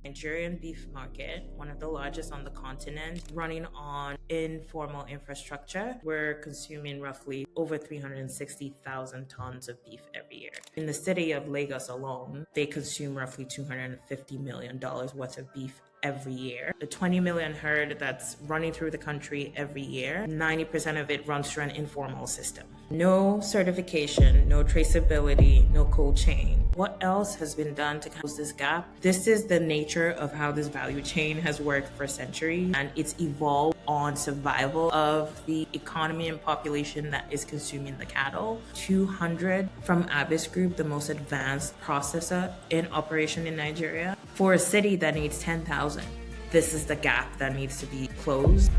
Nigerian beef market, one of the largest on the continent, running on informal infrastructure. We're consuming roughly over 360,000 tons of beef every year. In the city of Lagos alone, they consume roughly $250 million worth of beef every year. The 20 million herd that's running through the country every year, 90% of it runs through an informal system. No certification, no traceability, no cold chain. What else has been done to close this gap? This is the nature of how this value chain has worked for centuries, and it's evolved on survival of the economy and population that is consuming the cattle. 200 from ABIS Group, the most advanced processor in operation in Nigeria, for a city that needs 10,000. This is the gap that needs to be closed.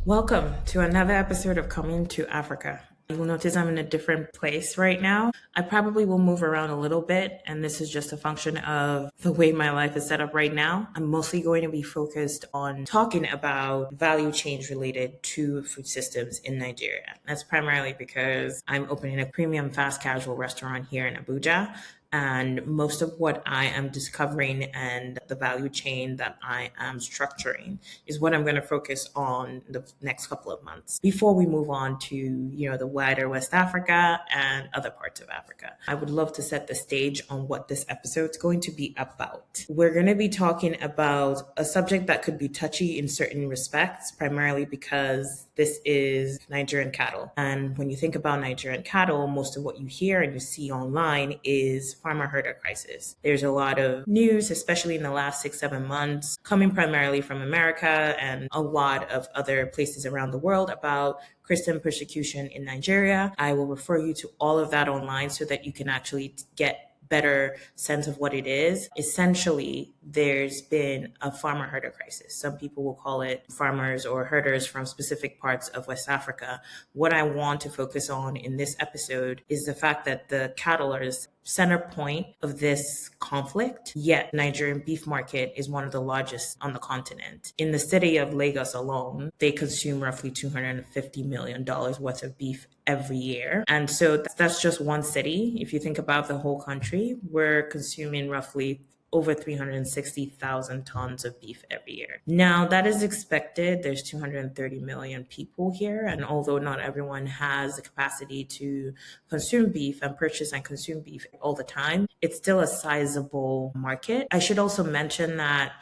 Welcome to another episode of Coming to Africa. You'll notice I'm in a different place right now. I probably will move around a little bit, and this is just a function of the way my life is set up right now. I'm mostly going to be focused on talking about value chains related to food systems in Nigeria. That's primarily because I'm opening a premium fast casual restaurant here in Abuja. And most of what I am discovering and the value chain that I am structuring is what I'm going to focus on the next couple of months before we move on to, the wider West Africa and other parts of Africa. I would love to set the stage on what this episode is going to be about. We're going to be talking about a subject that could be touchy in certain respects, primarily because this is Nigerian cattle. And when you think about Nigerian cattle, most of what you hear and you see online is farmer herder crisis. There's a lot of news, especially in the last 6-7 months, coming primarily from America and a lot of other places around the world about Christian persecution in Nigeria. I will refer you to all of that online so that you can actually get better sense of what it is. Essentially, there's been a farmer herder crisis. Some people will call it farmers or herders from specific parts of West Africa. What I want to focus on in this episode is the fact that the cattle are the center point of this conflict, yet Nigerian beef market is one of the largest on the continent. In the city of Lagos alone, they consume roughly $250 million worth of beef every year. And so that's just one city. If you think about the whole country, we're consuming roughly over 360,000 tons of beef every year. Now, that is expected. There's 230 million people here. And although not everyone has the capacity to consume beef and purchase and consume beef all the time, it's still a sizable market. I should also mention that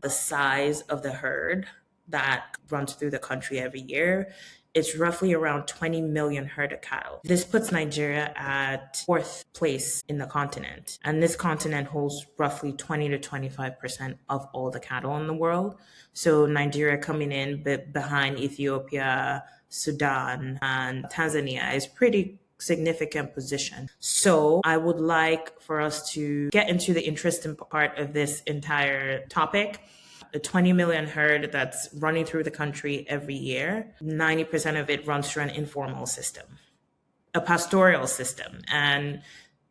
the size of the herd that runs through the country every year, it's roughly around 20 million herd of cattle. This puts Nigeria at fourth place in the continent. And this continent holds roughly 20 to 25% of all the cattle in the world. So Nigeria coming in behind Ethiopia, Sudan, and Tanzania is pretty significant position. So I would like for us to get into the interesting part of this entire topic. The 20 million herd that's running through the country every year, 90% of it runs through an informal system, a pastoral system. And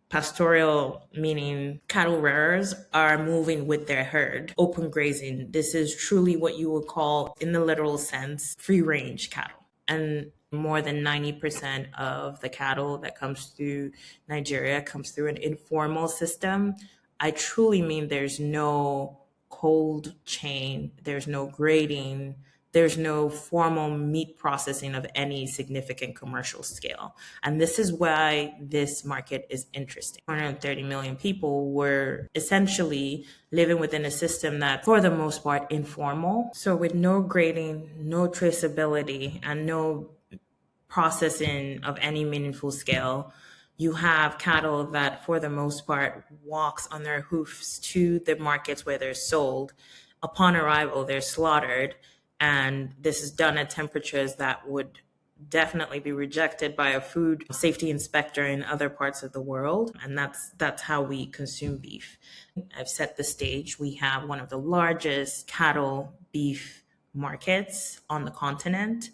pastoral meaning cattle rearers are moving with their herd, open grazing. This is truly what you would call, in the literal sense, free range cattle. And more than 90% of the cattle that comes through Nigeria comes through an informal system. I truly mean there's no cold chain, there's no grading, there's no formal meat processing of any significant commercial scale. And this is why this market is interesting. 130 million people were essentially living within a system that, for the most part, informal. So with no grading, no traceability, and no processing of any meaningful scale, you have cattle that, for the most part, walks on their hoofs to the markets where they're sold. Upon arrival, they're slaughtered, and this is done at temperatures that would definitely be rejected by a food safety inspector in other parts of the world. And that's how we consume beef. I've set the stage. We have one of the largest cattle beef markets on the continent,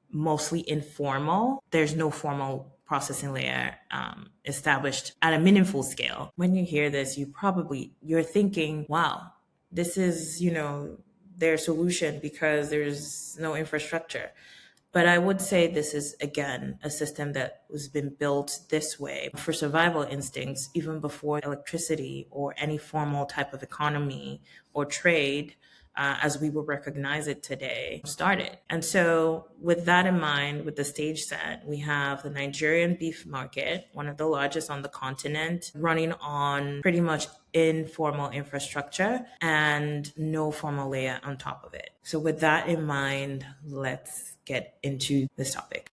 mostly informal. There's no formal processing layer established at a meaningful scale. When you hear this, you're thinking, wow, this is, their solution because there's no infrastructure. But I would say this is, again, a system that was been built this way for survival instincts, even before electricity or any formal type of economy or trade, as we would recognize it today, started. And so, with that in mind, with the stage set, we have the Nigerian beef market, one of the largest on the continent, running on pretty much informal infrastructure and no formal layer on top of it. So, with that in mind, let's get into this topic.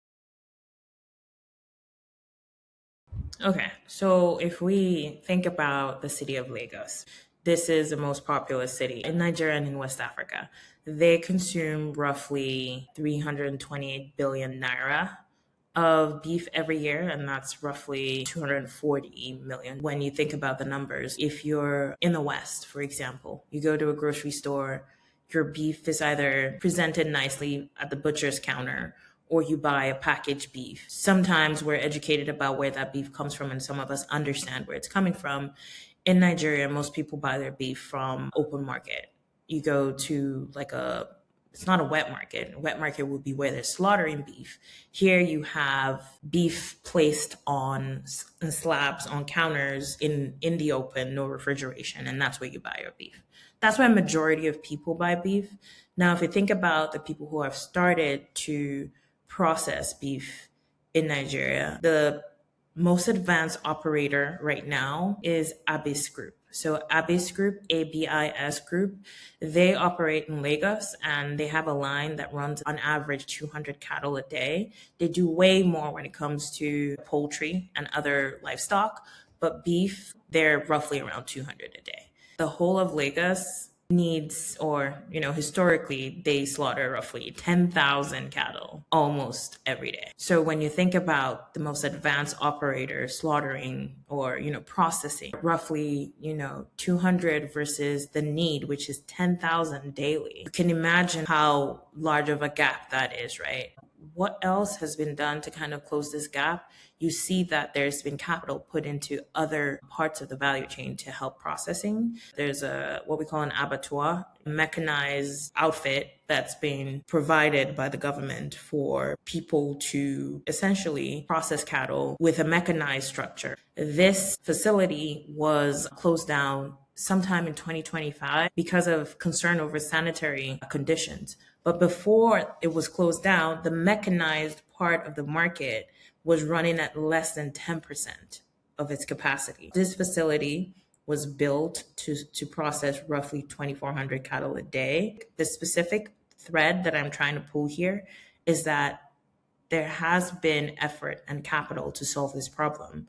Okay, so if we think about the city of Lagos, this is the most populous city in Nigeria and in West Africa. They consume roughly 328 billion naira of beef every year, and that's roughly 240 million. When you think about the numbers, if you're in the West, for example, you go to a grocery store, your beef is either presented nicely at the butcher's counter or you buy a packaged beef. Sometimes we're educated about where that beef comes from, and some of us understand where it's coming from. In Nigeria, most people buy their beef from open market. You go to it's not a wet market. A wet market would be where they're slaughtering beef. Here you have beef placed on slabs, on counters in the open, no refrigeration, and that's where you buy your beef. That's why a majority of people buy beef. Now, if you think about the people who have started to process beef in Nigeria, the most advanced operator right now is ABIS Group. So ABIS Group, ABIS Group, they operate in Lagos and they have a line that runs on average 200 cattle a day. They do way more when it comes to poultry and other livestock, but beef, they're roughly around 200 a day. The whole of Lagos needs, or, historically, they slaughter roughly 10,000 cattle almost every day. So when you think about the most advanced operator slaughtering or, processing roughly, 200 versus the need, which is 10,000 daily, you can imagine how large of a gap that is, right? What else has been done to kind of close this gap? You see that there's been capital put into other parts of the value chain to help processing. There's what we call an abattoir, a mechanized outfit that's been provided by the government for people to essentially process cattle with a mechanized structure. This facility was closed down sometime in 2025 because of concern over sanitary conditions. But before it was closed down, the mechanized part of the market was running at less than 10% of its capacity. This facility was built to process roughly 2,400 cattle a day. The specific thread that I'm trying to pull here is that there has been effort and capital to solve this problem,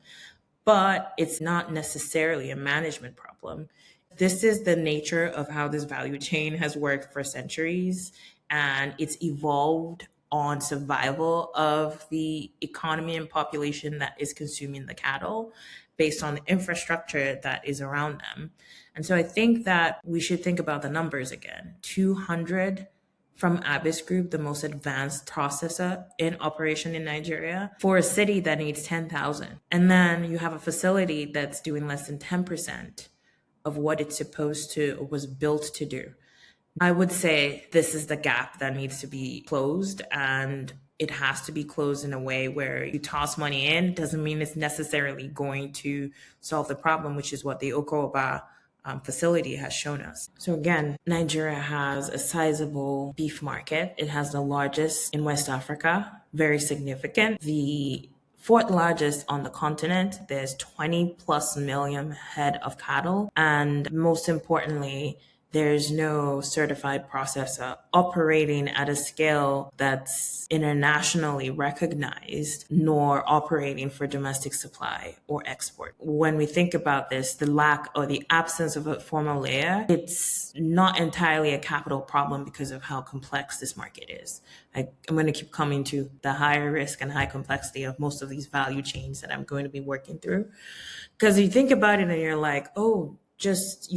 but it's not necessarily a management problem. This is the nature of how this value chain has worked for centuries, and it's evolved on survival of the economy and population that is consuming the cattle based on the infrastructure that is around them. And so I think that we should think about the numbers again. 200 from ABIS Group, the most advanced processor in operation in Nigeria, for a city that needs 10,000. And then you have a facility that's doing less than 10% of what it's supposed to or was built to do. I would say this is the gap that needs to be closed, and it has to be closed in a way where you toss money in. Doesn't mean it's necessarily going to solve the problem, which is what the Okoba facility has shown us. So again, Nigeria has a sizable beef market. It has the largest in West Africa, very significant. The fourth largest on the continent. There's 20 plus million head of cattle. And most importantly, there's no certified processor operating at a scale that's internationally recognized, nor operating for domestic supply or export. When we think about this, the lack or the absence of a formal layer, it's not entirely a capital problem because of how complex this market is. I'm going to keep coming to the higher risk and high complexity of most of these value chains that I'm going to be working through. Because you think about it and you're like, oh, just,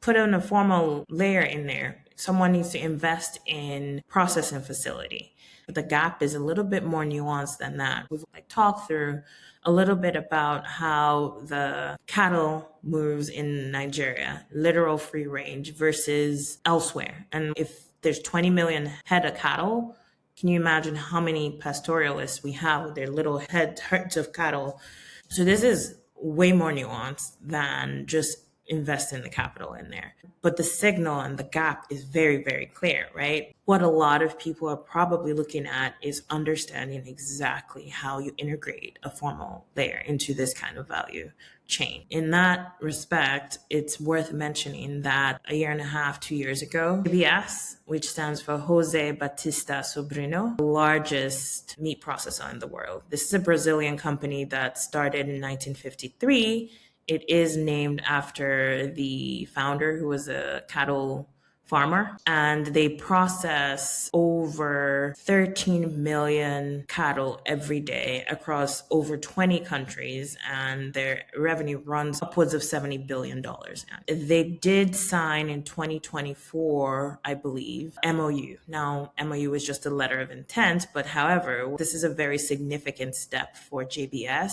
put in a formal layer in there. Someone needs to invest in processing facility. But the gap is a little bit more nuanced than that. We've talked through a little bit about how the cattle moves in Nigeria, literal free range versus elsewhere. And if there's 20 million head of cattle, Can you imagine how many pastoralists we have with their little herds of cattle? So this is way more nuanced than just investing the capital in there. But the signal and the gap is very, very clear, right? What a lot of people are probably looking at is understanding exactly how you integrate a formal layer into this kind of value chain. In that respect, it's worth mentioning that a year and a half, 2 years ago, ABIS, which stands for Jose Batista Sobrino, the largest meat processor in the world. This is a Brazilian company that started in 1953. It is named after the founder, who was a cattle farmer, and they process over 13 million cattle every day across over 20 countries, and their revenue runs upwards of $70 billion. They did sign in 2024, I believe, MOU. Now, MOU is just a letter of intent, but however, this is a very significant step for JBS,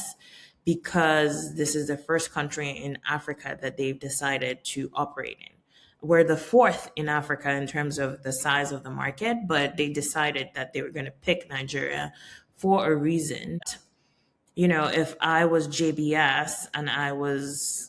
because this is the first country in Africa that they've decided to operate in. We're the fourth in Africa in terms of the size of the market, but they decided that they were going to pick Nigeria for a reason. You know, if I was JBS and I was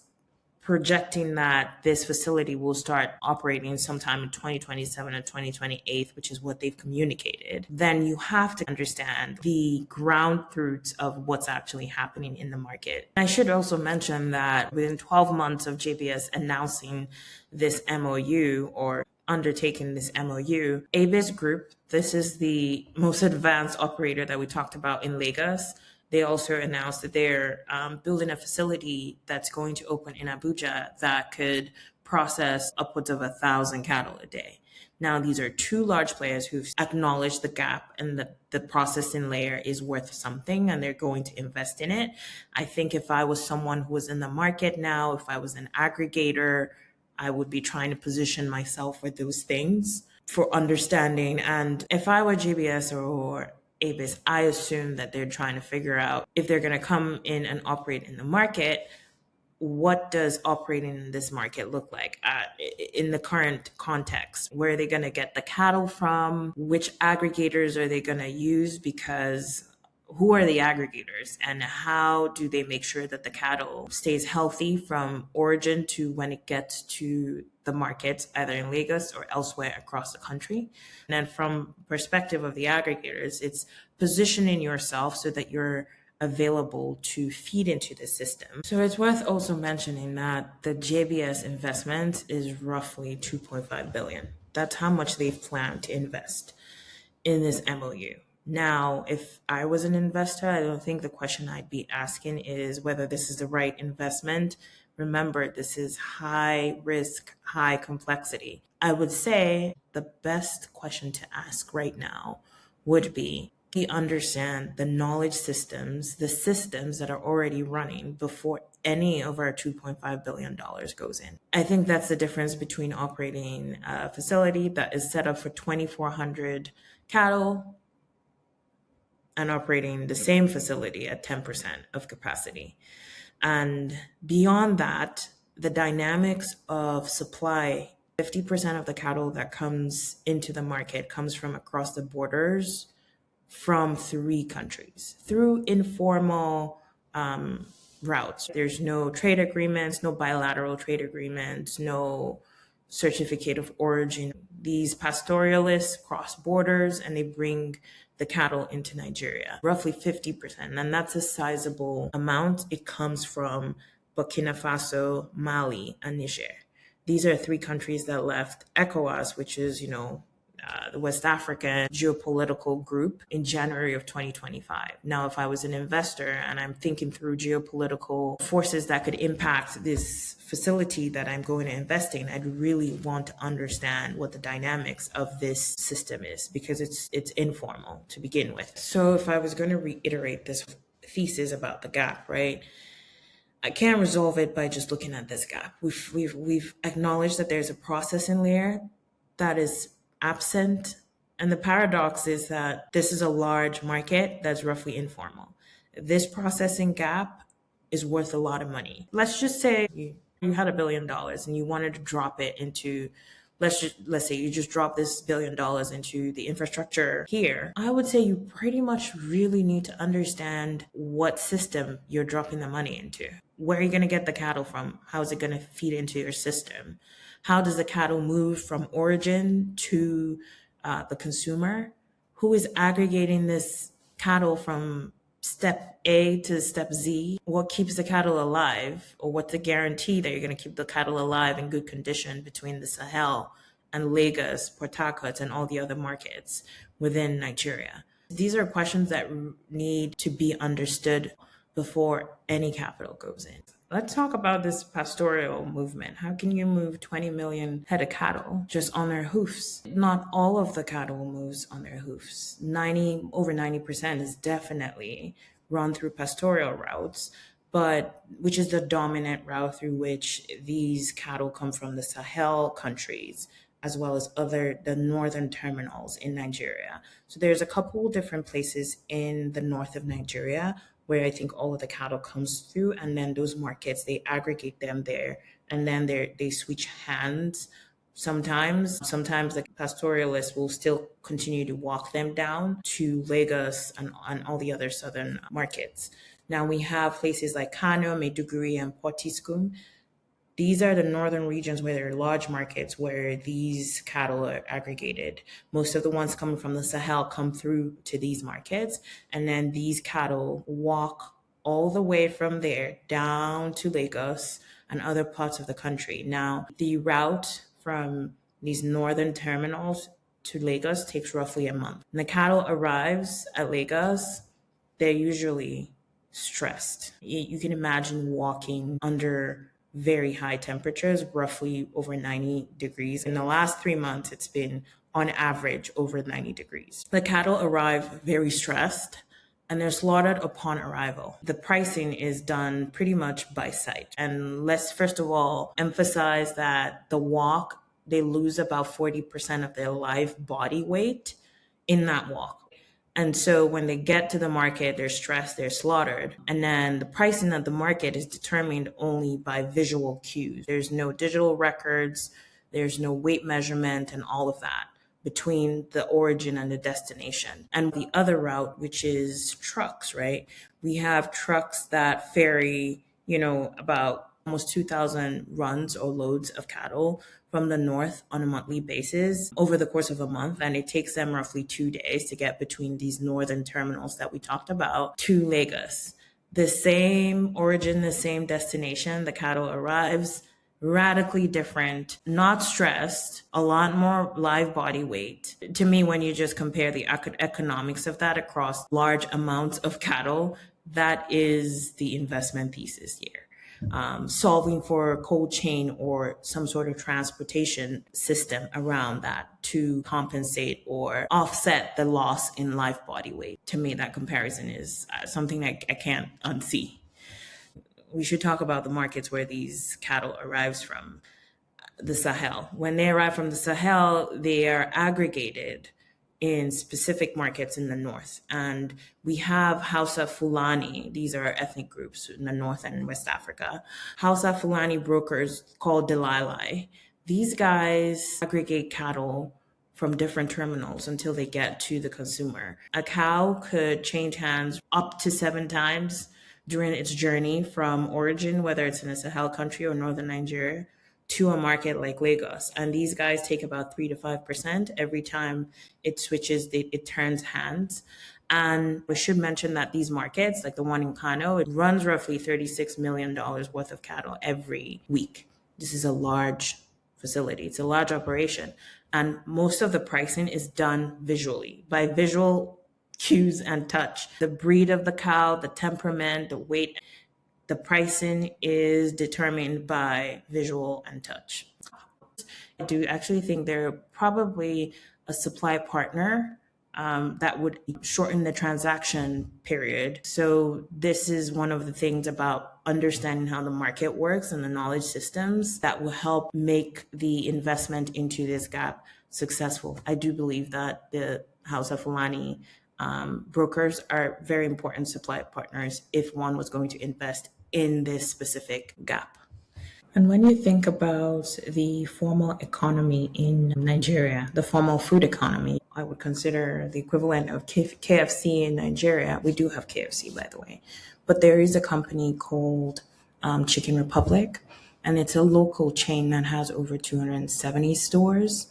projecting that this facility will start operating sometime in 2027 and 2028, which is what they've communicated, then you have to understand the ground truths of what's actually happening in the market. I should also mention that within 12 months of JBS announcing this MOU or undertaking this MOU, ABIS Group, this is the most advanced operator that we talked about in Lagos. They also announced that they're building a facility that's going to open in Abuja that could process upwards of 1,000 cattle a day. Now, these are two large players who've acknowledged the gap and the processing layer is worth something, and they're going to invest in it. I think if I was someone who was in the market now, if I was an aggregator, I would be trying to position myself for those things for understanding. And if I were GBS or ABIS, I assume that they're trying to figure out if they're going to come in and operate in the market, what does operating in this market look like in the current context? Where are they going to get the cattle from? Which aggregators are they going to use? Because who are the aggregators and how do they make sure that the cattle stays healthy from origin to when it gets to the markets, either in Lagos or elsewhere across the country? And then from perspective of the aggregators, it's positioning yourself so that you're available to feed into the system. So it's worth also mentioning that the JBS investment is roughly 2.5 billion. That's how much they've planned to invest in this MOU. Now, if I was an investor, I don't think the question I'd be asking is whether this is the right investment. Remember, this is high risk, high complexity. I would say the best question to ask right now would be, we understand the knowledge systems, the systems that are already running before any of our $2.5 billion goes in. I think that's the difference between operating a facility that is set up for 2,400 cattle and operating the same facility at 10% of capacity. And beyond that, the dynamics of supply, 50% of the cattle that comes into the market comes from across the borders from 3 countries through informal routes. There's no trade agreements, no bilateral trade agreements, no certificate of origin. These pastoralists cross borders and they bring the cattle into Nigeria, roughly 50%. And that's a sizable amount. It comes from Burkina Faso, Mali, and Niger. These are 3 countries that left ECOWAS, which is, the West African geopolitical group, in January of 2025. Now, if I was an investor and I'm thinking through geopolitical forces that could impact this facility that I'm going to invest in, I'd really want to understand what the dynamics of this system is, because it's informal to begin with. So if I was going to reiterate this thesis about the gap, right? I can't resolve it by just looking at this gap. We've acknowledged that there's a processing layer that is absent. And the paradox is that this is a large market that's roughly informal. This processing gap is worth a lot of money. Let's just say you had $1 billion and you wanted to drop it into let's say you just drop this $1 billion into the infrastructure here. I would say you pretty much really need to understand what system you're dropping the money into. Where are you going to get the cattle from? How is it going to feed into your system? How does the cattle move from origin to the consumer? Who is aggregating this cattle from step A to step Z? What keeps the cattle alive, or what's the guarantee that you're going to keep the cattle alive in good condition between the Sahel and Lagos, Port Harcourt, and all the other markets within Nigeria? These are questions that need to be understood before any capital goes in. Let's talk about this pastoral movement. How can you move 20 million head of cattle just on their hoofs? Not all of the cattle moves on their hoofs. Over 90% is definitely run through pastoral routes, but which is the dominant route through which these cattle come from the Sahel countries, as well as the northern terminals in Nigeria. So there's a couple different places in the north of Nigeria where I think all of the cattle comes through, and then those markets, they aggregate them there, and then they switch hands. Sometimes the pastoralists will still continue to walk them down to Lagos and all the other southern markets. Now we have places like Kano, Maiduguri, and Potiskum. These are the northern regions where there are large markets where these cattle are aggregated. Most of the ones coming from the Sahel come through to these markets, and then these cattle walk all the way from there down to Lagos and other parts of the country. Now, the route from these northern terminals to Lagos takes roughly a month. When the cattle arrives at Lagos, they're usually stressed. You can imagine walking under very high temperatures, roughly over 90 degrees. In the last 3 months, it's been on average over 90 degrees. The cattle arrive very stressed and they're slaughtered upon arrival. The pricing is done pretty much by sight. And let's first of all emphasize that the walk, they lose about 40% of their live body weight in that walk. And so when they get to the market, they're stressed, they're slaughtered. And then the pricing of the market is determined only by visual cues. There's no digital records, there's no weight measurement and all of that between the origin and the destination. And the other route, which is trucks, right? We have trucks that ferry, about almost 2,000 runs or loads of cattle from the north on a monthly basis over the course of a month. And it takes them roughly 2 days to get between these northern terminals that we talked about to Lagos. The same origin, the same destination, the cattle arrives, radically different, not stressed, a lot more live body weight. To me, when you just compare the economics of that across large amounts of cattle, that is the investment thesis here. Solving for a cold chain or some sort of transportation system around that to compensate or offset the loss in live body weight. To me, that comparison is something I can't unsee. We should talk about the markets where these cattle arrives from. The Sahel. When they arrive from the Sahel, they are aggregated in specific markets in the north. And we have Hausa Fulani. These are ethnic groups in the north and West Africa. Hausa Fulani brokers called Dalai. These guys aggregate cattle from different terminals until they get to the consumer. A cow could change hands up to 7 times during its journey from origin, whether it's in a Sahel country or northern Nigeria, to a market like Lagos. And these guys take about 3 to 5% every time it switches, it turns hands. And we should mention that these markets, like the one in Kano, it runs roughly $36 million worth of cattle every week. This is a large facility. It's a large operation. And most of the pricing is done visually, by visual cues and touch. The breed of the cow, the temperament, the weight. The pricing is determined by visual and touch. I do actually think they're probably a supply partner that would shorten the transaction period. So this is one of the things about understanding how the market works and the knowledge systems that will help make the investment into this gap successful. I do believe that the Hausa Fulani brokers are very important supply partners if one was going to invest in this specific gap. And when you think about the formal economy in Nigeria, the formal food economy, I would consider the equivalent of KFC in Nigeria. We do have KFC, by the way, but there is a company called Chicken Republic, and it's a local chain that has over 270 stores.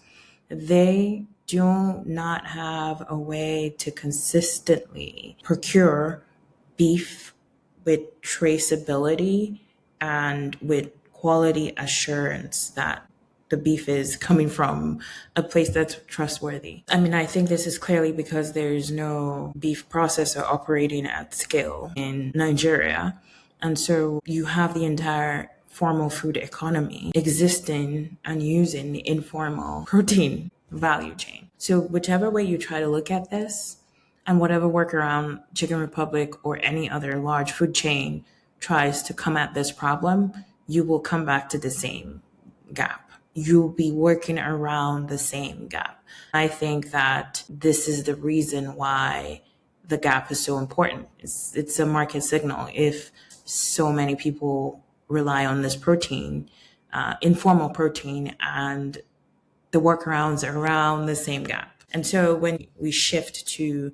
They do not have a way to consistently procure beef with traceability and with quality assurance that the beef is coming from a place that's trustworthy. I mean, I think this is clearly because there's no beef processor operating at scale in Nigeria. And so you have the entire formal food economy existing and using the informal protein value chain. So whichever way you try to look at this, and whatever workaround Chicken Republic or any other large food chain tries to come at this problem, you will come back to the same gap. You'll be working around the same gap. I think that this is the reason why the gap is so important. It's a market signal. If so many people rely on this protein, informal protein, and the workarounds around the same gap. And so when we shift to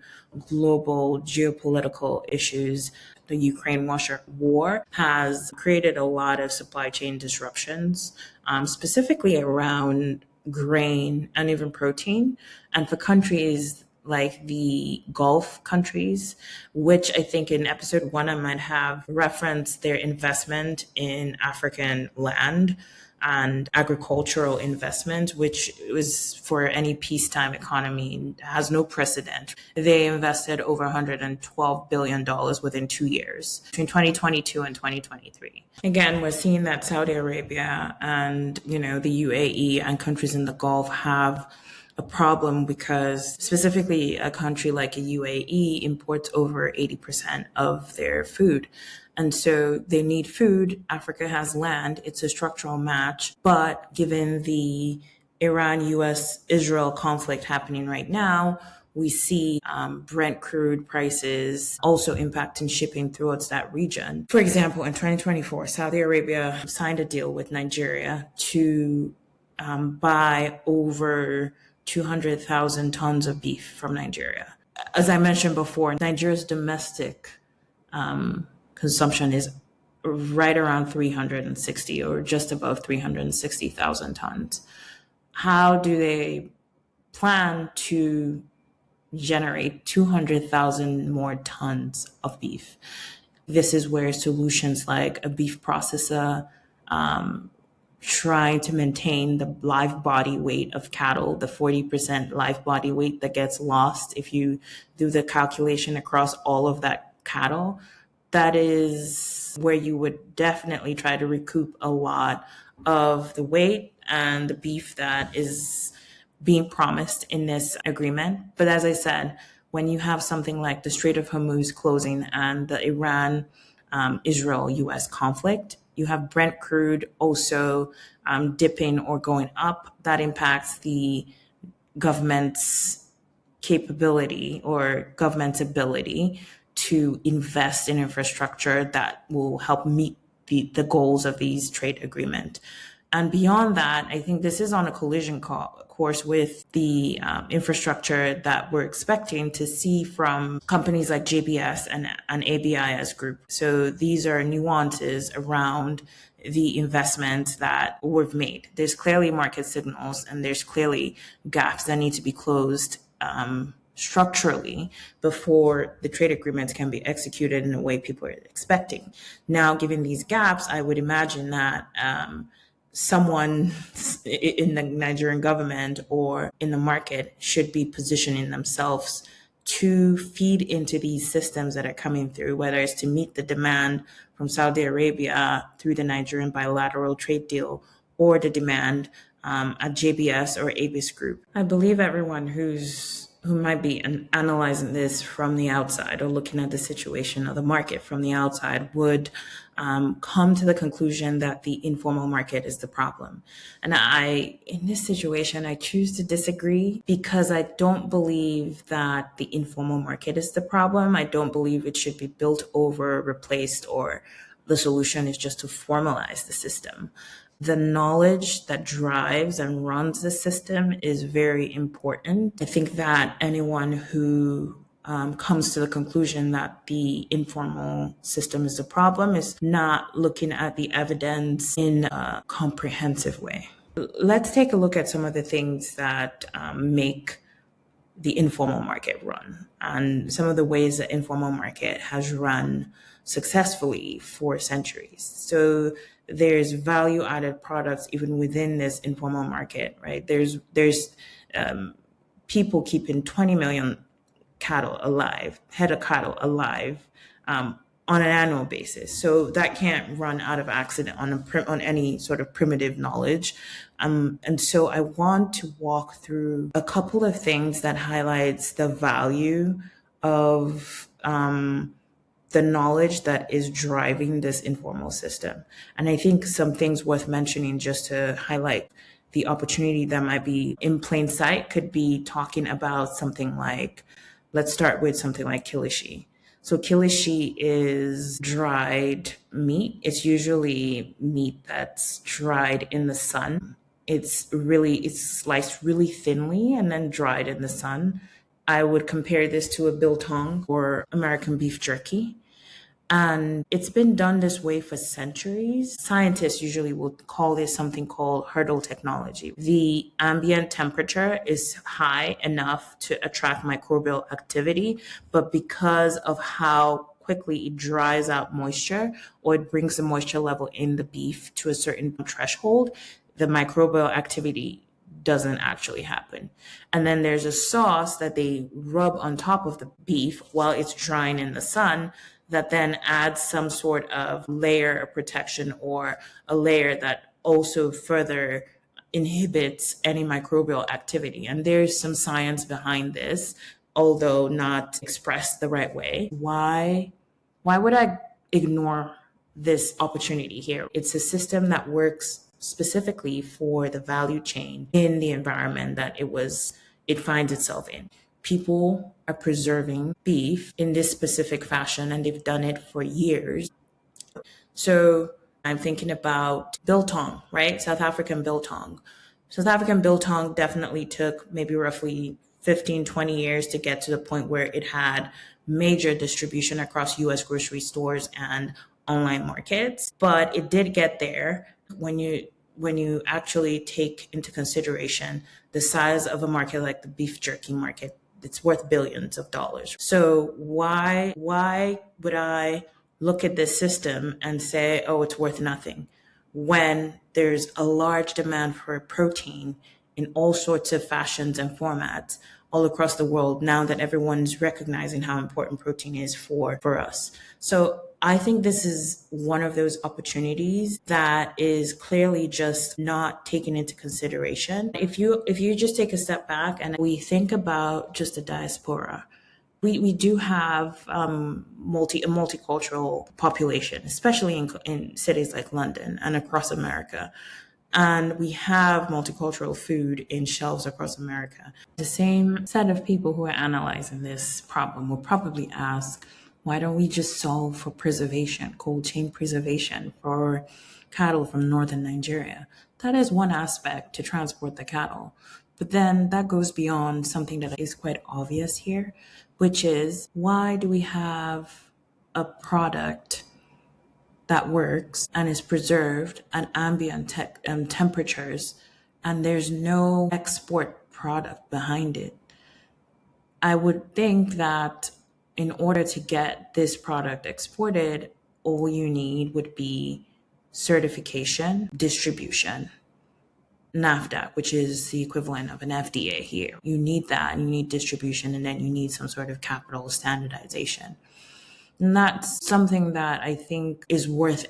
global geopolitical issues, the Ukraine-Russia war has created a lot of supply chain disruptions, specifically around grain and even protein. And for countries like the Gulf countries, which I think in episode 1 I might have referenced their investment in African land and agricultural investment, which was for any peacetime economy, has no precedent. They invested over $112 billion within 2 years, between 2022 and 2023. Again, we're seeing that Saudi Arabia and, the UAE and countries in the Gulf have a problem because specifically a country like a UAE imports over 80% of their food. And so they need food. Africa has land. It's a structural match. But given the Iran, US, Israel conflict happening right now, we see Brent crude prices also impacting shipping throughout that region. For example, in 2024, Saudi Arabia signed a deal with Nigeria to buy over 200,000 tons of beef from Nigeria. As I mentioned before, Nigeria's domestic consumption is right around 360 or just above 360,000 tons. How do they plan to generate 200,000 more tons of beef? This is where solutions like a beef processor, trying to maintain the live body weight of cattle, the 40% live body weight that gets lost if you do the calculation across all of that cattle, that is where you would definitely try to recoup a lot of the weight and the beef that is being promised in this agreement. But as I said, when you have something like the Strait of Hormuz closing and the Iran Israel-US conflict, you have Brent crude also dipping or going up. That impacts the government's capability or government's ability to invest in infrastructure that will help meet the goals of these trade agreement. And beyond that, I think this is on a collision course with the infrastructure that we're expecting to see from companies like JBS and ABIS Group. So these are nuances around the investment that we've made. There's clearly market signals and there's clearly gaps that need to be closed structurally before the trade agreements can be executed in a way people are expecting. Now, given these gaps, I would imagine that someone in the Nigerian government or in the market should be positioning themselves to feed into these systems that are coming through, whether it's to meet the demand from Saudi Arabia through the Nigerian bilateral trade deal or the demand at JBS or ABIS Group. I believe everyone who might be analyzing this from the outside or looking at the situation of the market from the outside would come to the conclusion that the informal market is the problem. And in this situation, I choose to disagree because I don't believe that the informal market is the problem. I don't believe it should be built over, replaced, or The solution is just to formalize the system. The knowledge that drives and runs the system is very important. I think that anyone who comes to the conclusion that the informal system is the problem is not looking at the evidence in a comprehensive way. Let's take a look at some of the things that make the informal market run and some of the ways the informal market has run successfully for centuries. So there's value added products even within this informal market, right? There's people keeping 20 million head of cattle alive on an annual basis. So that can't run out of accident on any sort of primitive knowledge. And so I want to walk through a couple of things that highlights the value of the knowledge that is driving this informal system. And I think some things worth mentioning just to highlight the opportunity that might be in plain sight could be talking about something like, let's start with something like kilishi. So kilishi is dried meat. It's usually meat that's dried in the sun. It's sliced really thinly and then dried in the sun. I would compare this to a biltong or American beef jerky. And it's been done this way for centuries. Scientists usually will call this something called hurdle technology. The ambient temperature is high enough to attract microbial activity, but because of how quickly it dries out moisture, or it brings the moisture level in the beef to a certain threshold, the microbial activity doesn't actually happen. And then there's a sauce that they rub on top of the beef while it's drying in the sun that then adds some sort of layer of protection or a layer that also further inhibits any microbial activity. And there's some science behind this, although not expressed the right way. Why would I ignore this opportunity here? It's a system that works specifically for the value chain in the environment that it finds itself in. People are preserving beef in this specific fashion, and they've done it for years. So I'm thinking about biltong, right? South African biltong. South African biltong definitely took maybe roughly 15, 20 years to get to the point where it had major distribution across US grocery stores and online markets. But it did get there when you actually take into consideration the size of a market like the beef jerky market. It's worth billions of dollars. So why would I look at this system and say, oh, it's worth nothing, when there's a large demand for protein in all sorts of fashions and formats all across the world now that everyone's recognizing how important protein is for us. So I think this is one of those opportunities that is clearly just not taken into consideration. If you just take a step back and we think about just the diaspora, we do have a multicultural population, especially in cities like London and across America. And we have multicultural food in shelves across America. The same set of people who are analyzing this problem will probably ask, why don't we just solve for preservation, cold chain preservation for cattle from northern Nigeria? That is one aspect to transport the cattle. But then that goes beyond something that is quite obvious here, which is, why do we have a product that works and is preserved at ambient temperatures, and there's no export product behind it? I would think that in order to get this product exported, all you need would be certification, distribution, NAFTA, which is the equivalent of an FDA here. You need that, and you need distribution, and then you need some sort of capital standardization. And that's something that I think is worth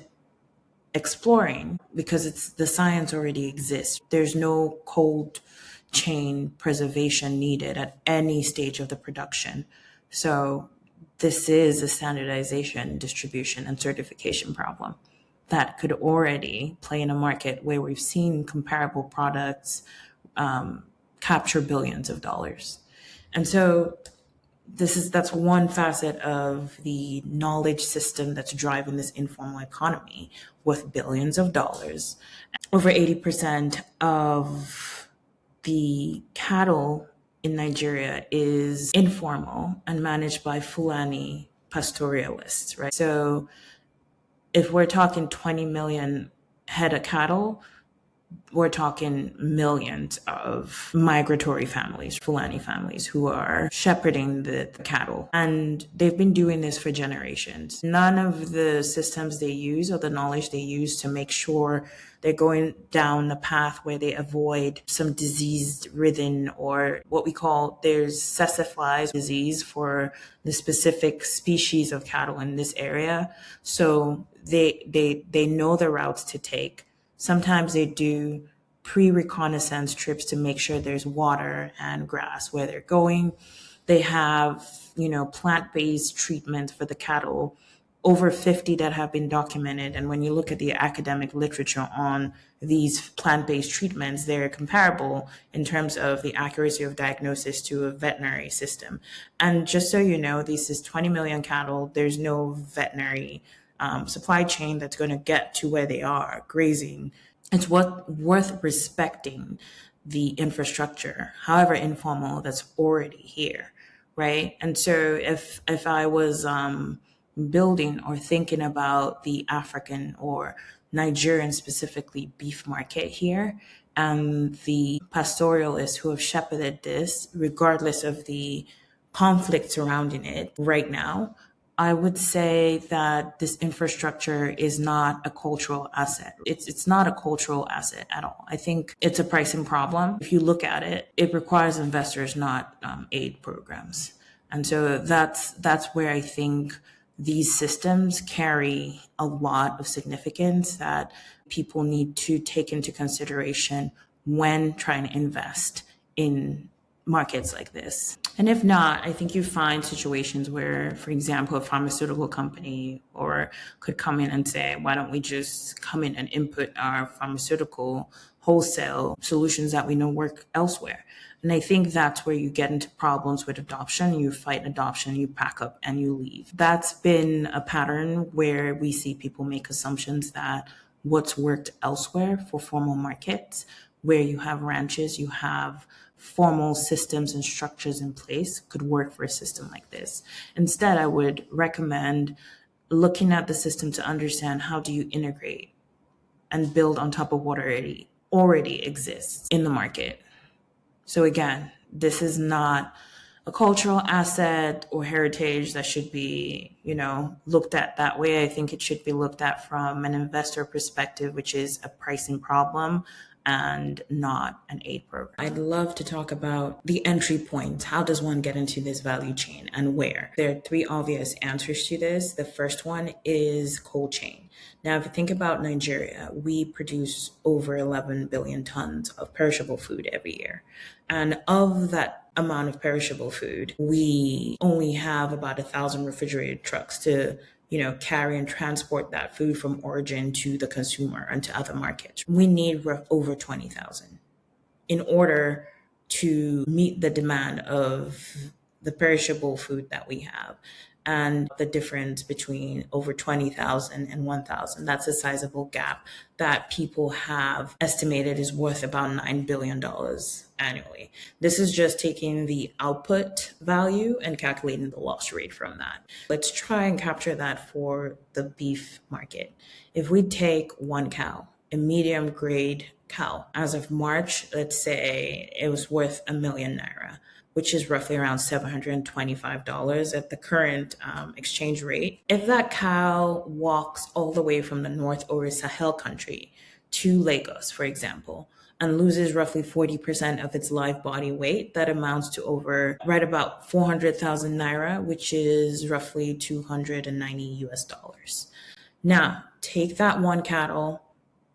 exploring because the science already exists. There's no cold chain preservation needed at any stage of the production. So this is a standardization, distribution, and certification problem that could already play in a market where we've seen comparable products capture billions of dollars. And so that's one facet of the knowledge system that's driving this informal economy with billions of dollars. Over 80% of the cattle in Nigeria is informal and managed by Fulani pastoralists, right? So if we're talking 20 million head of cattle, we're talking millions of migratory families, Fulani families, who are shepherding the cattle. And they've been doing this for generations. None of the systems they use or the knowledge they use to make sure they're going down the path where they avoid some diseased ridden, or what we call, there's sessiflies disease for the specific species of cattle in this area. So they know the routes to take. Sometimes they do pre-reconnaissance trips to make sure there's water and grass where they're going. They have, plant-based treatment for the cattle, over 50 that have been documented. And when you look at the academic literature on these plant-based treatments, they're comparable in terms of the accuracy of diagnosis to a veterinary system. And just so you know, this is 20 million cattle. There's no veterinary supply chain that's going to get to where they are grazing. It's worth respecting the infrastructure, however informal, that's already here, right? And so if I was building or thinking about the African or Nigerian specifically beef market here, and the pastoralists who have shepherded this, regardless of the conflict surrounding it right now, I would say that this infrastructure is not a cultural asset. It's not a cultural asset at all. I think it's a pricing problem. If you look at it, it requires investors, not aid programs. And so that's where I think these systems carry a lot of significance that people need to take into consideration when trying to invest in markets like this. And if not, I think you find situations where, for example, a pharmaceutical company or could come in and say, why don't we just come in and input our pharmaceutical wholesale solutions that we know work elsewhere? And I think that's where you get into problems with adoption. You fight adoption, you pack up and you leave. That's been a pattern where we see people make assumptions that what's worked elsewhere for formal markets, where you have ranches, you have formal systems and structures in place, could work for a system like this. Instead, I would recommend looking at the system to understand how do you integrate and build on top of what already exists in the market. So again, this is not a cultural asset or heritage that should be, looked at that way. I think it should be looked at from an investor perspective, which is a pricing problem and not an aid program. I'd love to talk about the entry point. How does one get into this value chain and where? There are three obvious answers to this. The first one is cold chain. Now, if you think about Nigeria, we produce over 11 billion tons of perishable food every year. And of that amount of perishable food, we only have about 1,000 refrigerated trucks to carry and transport that food from origin to the consumer and to other markets. We need over 20,000 in order to meet the demand of the perishable food that we have. And the difference between over 20,000 and 1,000, that's a sizable gap that people have estimated is worth about $9 billion annually. This is just taking the output value and calculating the loss rate from that. Let's try and capture that for the beef market. If we take one cow, a medium grade cow, as of March, let's say it was worth ₦1 million, which is roughly around $725 at the current exchange rate. If that cow walks all the way from the North or Sahel country to Lagos, for example, and loses roughly 40% of its live body weight, that amounts to right about 400,000 naira, which is roughly $290. Now, take that one cattle,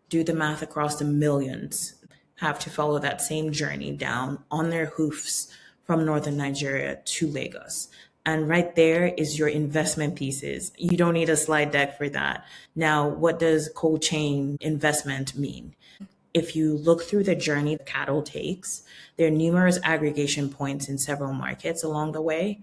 do the math across the millions, have to follow that same journey down on their hoofs from northern Nigeria to Lagos. And right there is your investment thesis. You don't need a slide deck for that. Now, what does cold chain investment mean? If you look through the journey the cattle takes, there are numerous aggregation points in several markets along the way.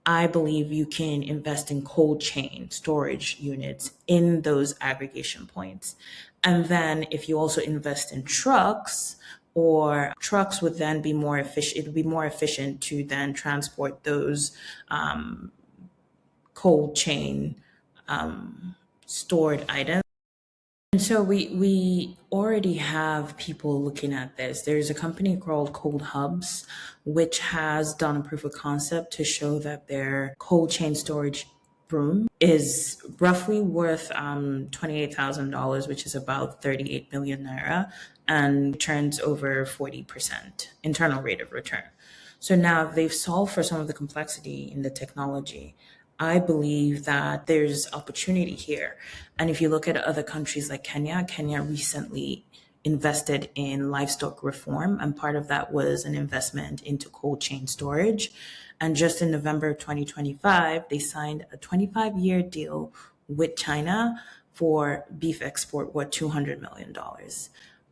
I believe you can invest in cold chain storage units in those aggregation points. And then if you also invest in trucks, or trucks would then be more efficient, it would be more efficient to then transport those cold chain stored items. And so we already have people looking at this. There's a company called Cold Hubs, which has done a proof of concept to show that their cold chain storage room is roughly worth $28,000, which is about 38 million naira, and returns over 40% internal rate of return. So now they've solved for some of the complexity in the technology. I believe that there's opportunity here. And if you look at other countries like Kenya, Kenya recently invested in livestock reform, and part of that was an investment into cold chain storage. And just in November of 2025, they signed a 25-year deal with China for beef export worth $200 million.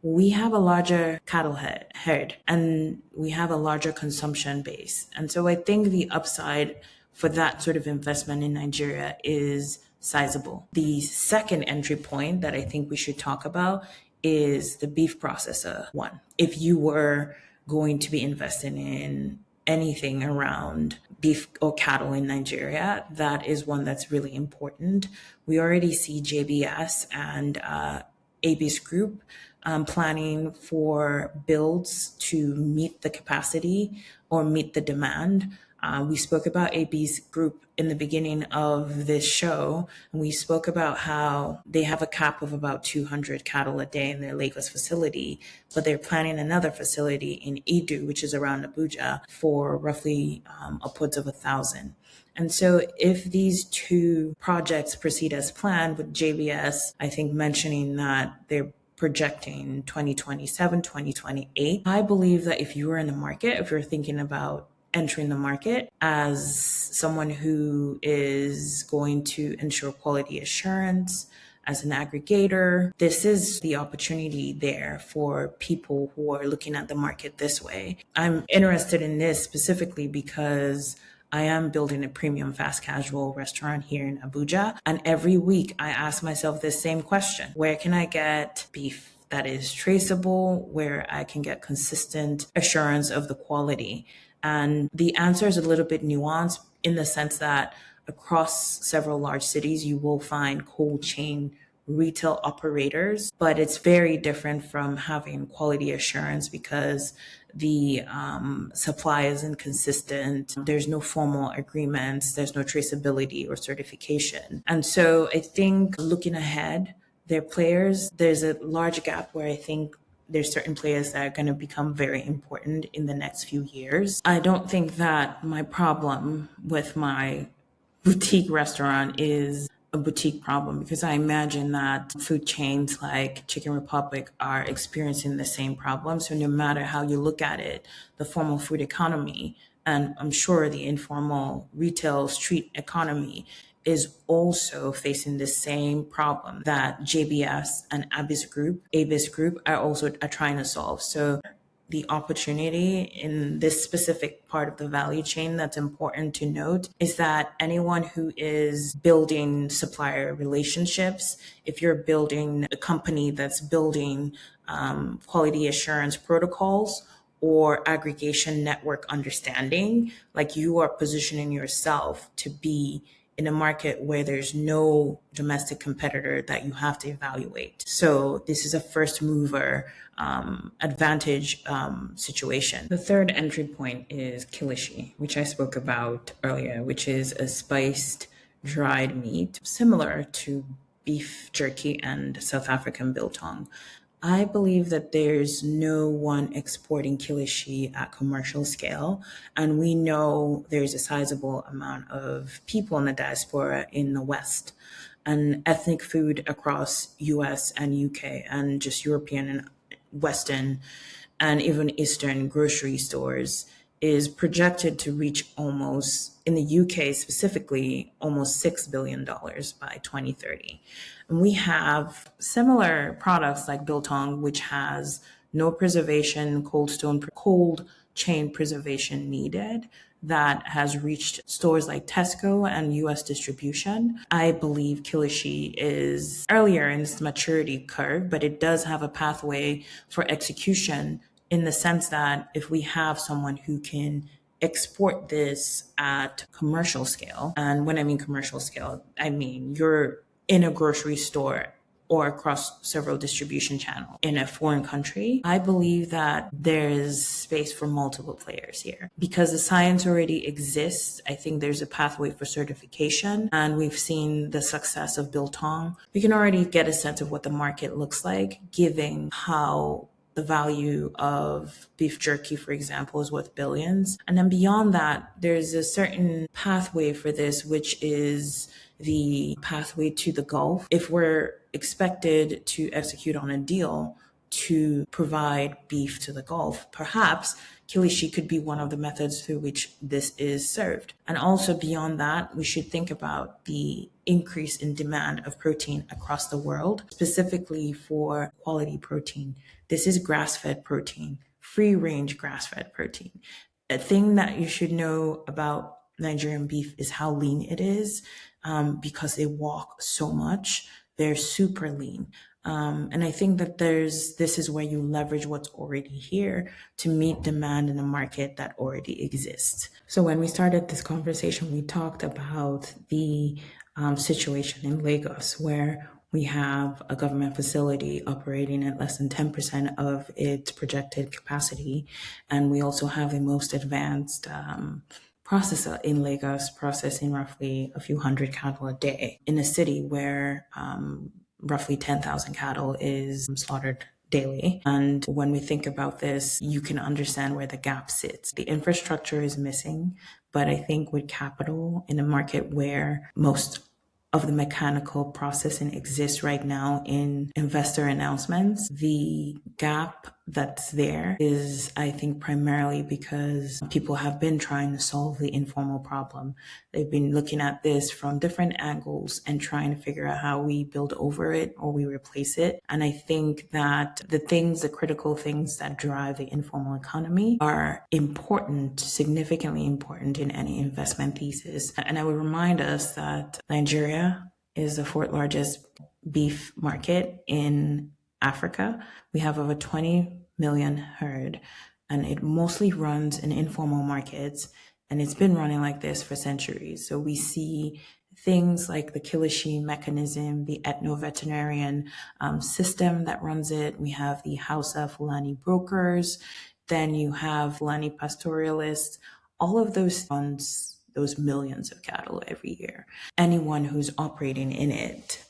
We have a larger cattle herd and we have a larger consumption base. And so I think the upside for that sort of investment in Nigeria is sizable. The second entry point that I think we should talk about is the beef processor one. If you were going to be investing in anything around beef or cattle in Nigeria, that is one that's really important. We already see JBS and ABIS Group planning for builds to meet the capacity or meet the demand. We spoke about ABIS Group in the beginning of this show, and we spoke about how they have a cap of about 200 cattle a day in their Lagos facility, but they're planning another facility in Idu, which is around Abuja, for roughly upwards of 1,000. And so if these two projects proceed as planned, with JBS, I think mentioning that they're projecting 2027, 2028, I believe that if you were in the market, if you're thinking about entering the market as someone who is going to ensure quality assurance, as an aggregator, this is the opportunity there for people who are looking at the market this way. I'm interested in this specifically because I am building a premium fast casual restaurant here in Abuja. And every week I ask myself this same question: where can I get beef that is traceable, where I can get consistent assurance of the quality? And the answer is a little bit nuanced in the sense that across several large cities, you will find cold chain retail operators, but it's very different from having quality assurance because the supply is inconsistent. There's no formal agreements. There's no traceability or certification. And so I think looking ahead, there's a large gap where I think there's certain players that are going to become very important in the next few years. I don't think that my problem with my boutique restaurant is a boutique problem, because I imagine that food chains like Chicken Republic are experiencing the same problem. So no matter how you look at it, the formal food economy, and I'm sure the informal retail street economy, is also facing the same problem that JBS and ABIS Group are trying to solve. So the opportunity in this specific part of the value chain that's important to note is that anyone who is building supplier relationships, if you're building a company that's building quality assurance protocols or aggregation network understanding, like, you are positioning yourself to be in a market where there's no domestic competitor that you have to evaluate. So this is a first mover advantage situation. The third entry point is kilishi, which I spoke about earlier, which is a spiced dried meat similar to beef jerky and South African biltong. I believe that there's no one exporting kilishi at commercial scale. And we know there's a sizable amount of people in the diaspora in the West, and ethnic food across US and UK and just European and Western and even Eastern grocery stores is projected to reach almost, in the UK specifically, almost $6 billion by 2030. And we have similar products like biltong, which has no preservation, cold chain preservation needed, that has reached stores like Tesco and US distribution. I believe kilishi is earlier in its maturity curve, but it does have a pathway for execution in the sense that if we have someone who can export this at commercial scale, and when I mean commercial scale, I mean you're in a grocery store or across several distribution channels in a foreign country, I believe that there's space for multiple players here. Because the science already exists, I think there's a pathway for certification, and we've seen the success of biltong. We can already get a sense of what the market looks like, given how the value of beef jerky, for example, is worth billions. And then beyond that, there's a certain pathway for this, which is the pathway to the Gulf. If we're expected to execute on a deal to provide beef to the Gulf, perhaps kilishi could be one of the methods through which this is served. And also beyond that, we should think about the increase in demand of protein across the world, specifically for quality protein. This is grass-fed protein, free-range grass-fed protein. A thing that you should know about Nigerian beef is how lean it is, because they walk so much. They're super lean. And I think that this is where you leverage what's already here to meet demand in a market that already exists. So when we started this conversation, we talked about the situation in Lagos, where we have a government facility operating at less than 10% of its projected capacity. And we also have the most advanced processor in Lagos, processing roughly a few hundred cattle a day in a city where roughly 10,000 cattle is slaughtered daily. And when we think about this, you can understand where the gap sits. The infrastructure is missing, but I think with capital in a market where most of the mechanical processing exists right now in investor announcements, the gap that's there is, I think, primarily because people have been trying to solve the informal problem. They've been looking at this from different angles and trying to figure out how we build over it or we replace it. And I think that the critical things that drive the informal economy are important, significantly important in any investment thesis. And I would remind us that Nigeria is the fourth largest beef market in Africa. We have over 20 million herd, and it mostly runs in informal markets, and it's been running like this for centuries. So we see things like the kilishi mechanism, the ethno-veterinarian system that runs it. We have the Hausa Fulani brokers. Then you have Fulani pastoralists. All of those funds, those millions of cattle every year. Anyone who's operating in it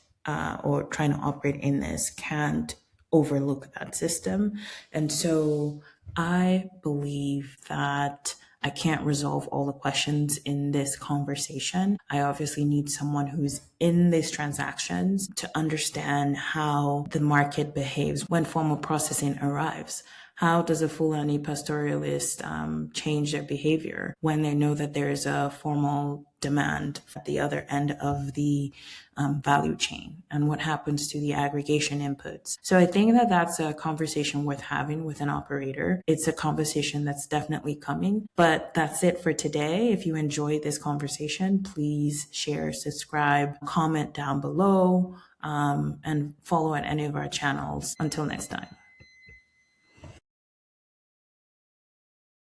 or trying to operate in this can't overlook that system. And so I believe that I can't resolve all the questions in this conversation. I obviously need someone who's in these transactions to understand how the market behaves when formal processing arrives. How does a Fulani pastoralist change their behavior when they know that there is a formal demand at the other end of the value chain? And what happens to the aggregation inputs? So I think that that's a conversation worth having with an operator. It's a conversation that's definitely coming. But that's it for today. If you enjoyed this conversation, please share, subscribe, comment down below, and follow at any of our channels. Until next time.